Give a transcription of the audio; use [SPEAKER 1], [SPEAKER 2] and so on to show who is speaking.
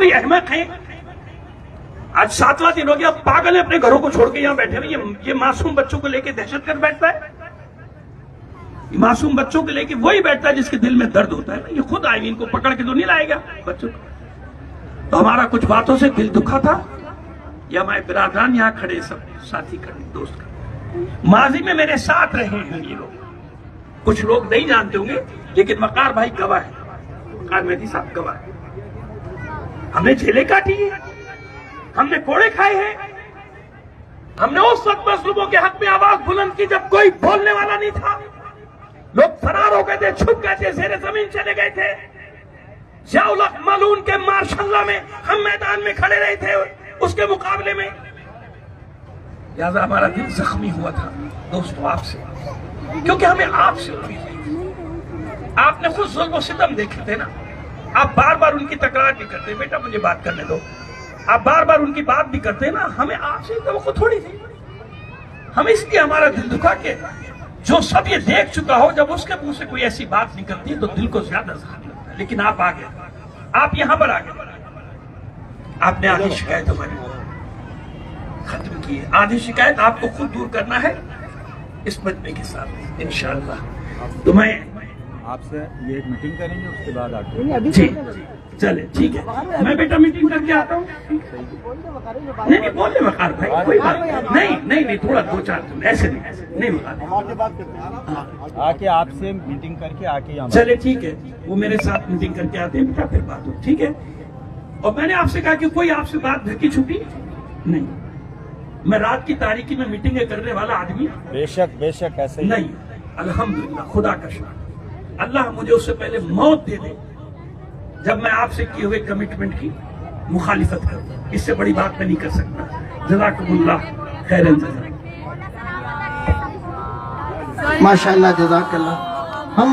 [SPEAKER 1] कोई अहमक है? आज 7वां दिन हो गया, पागल है, अपने घरों को छोड़ के यहां बैठे हुए। ये मासूम बच्चों को लेके दहशत कर बैठता है। ये मासूम बच्चों को लेके वही बैठता है जिसके दिल में दर्द होता है। ये खुद आएंगे, इनको पकड़ के तो नहीं लाएगा बच्चों को। तो हमारा कुछ बातों से दिल दुखा था। ये हमारे बिरादरान यहाँ खड़े, सब साथी खड़े, दोस्त खड़े, माजी में मेरे साथ रहे हैं ये लोग। कुछ लोग नहीं जानते होंगे, लेकिन वकार भाई गवाह है, वकार मेहदी साहब गवाह है। हमने जेलें काटी है, हमने कोड़े खाए हैं, हमने उस वक्त मजलूमों के हक में आवाज बुलंद की जब कोई बोलने वाला नहीं था। लोग फरार हो गए थे, छुप गए थे, ज़ेरे जमीन चले गए थे। जियाउल हक मलून के मार्शल्ला में हम मैदान में खड़े रहे थे, उसके मुकाबले में लिहाजा हमारा दिल जख्मी हुआ था दोस्तों आपसे, क्योंकि हमें आपसे उम्मीद नहीं थी। आपने खुद जुल्म और सितम देखे थे ना। आप बार बार उनकी तकरार भी करते, बेटा मुझे बात करने दो, आप बार बार उनकी बात भी करते ना। हमें आपसे तवक्को थोड़ी थी। हम इसलिए हमारा दिल दुखा के जो सब ये देख चुका हो, जब उसके मुंह से कोई ऐसी बात निकलती है तो दिल को ज्यादा जख्म लगता है। लेकिन आप आ गए, आप यहां पर आ गए, आपने आधी शिकायत हमारी खत्म की है। आधी शिकायत आपको खुद दूर करना है इस मजमे के साथ इंशाअल्लाह। तो मैं
[SPEAKER 2] आपसे ये मीटिंग करेंगे, उसके बाद आके
[SPEAKER 1] जी चले, ठीक है। मैं बेटा मीटिंग करके आता हूँ। नहीं नहीं बोले वकार भाई, कोई बात नहीं, नहीं नहीं, थोड़ा 2-4 दिन ऐसे नहीं वकार,
[SPEAKER 2] आके आपसे मीटिंग करके आके यहाँ
[SPEAKER 1] चले, ठीक है। वो मेरे साथ मीटिंग करके आते हैं बेटा, फिर बात हो, ठीक है। और मैंने आपसे कहा कि कोई आपसे बात ढकी छुपी नहीं। मैं रात की तारीकी में मीटिंगें करने वाला आदमी
[SPEAKER 2] बेशक बेशक ऐसे ही
[SPEAKER 1] नहीं। अल्हम्दुलिल्लाह, खुदा का शुक्र, अल्लाह मुझे उससे पहले मौत दे दे जब मैं आपसे किए हुए कमिटमेंट की मुखालिफत करूं। इससे बड़ी बात मैं नहीं कर सकता। जज़ाकुमुल्लाह खैरन जज़ा।
[SPEAKER 3] माशाअल्लाह, जज़ाकल्लाह। हम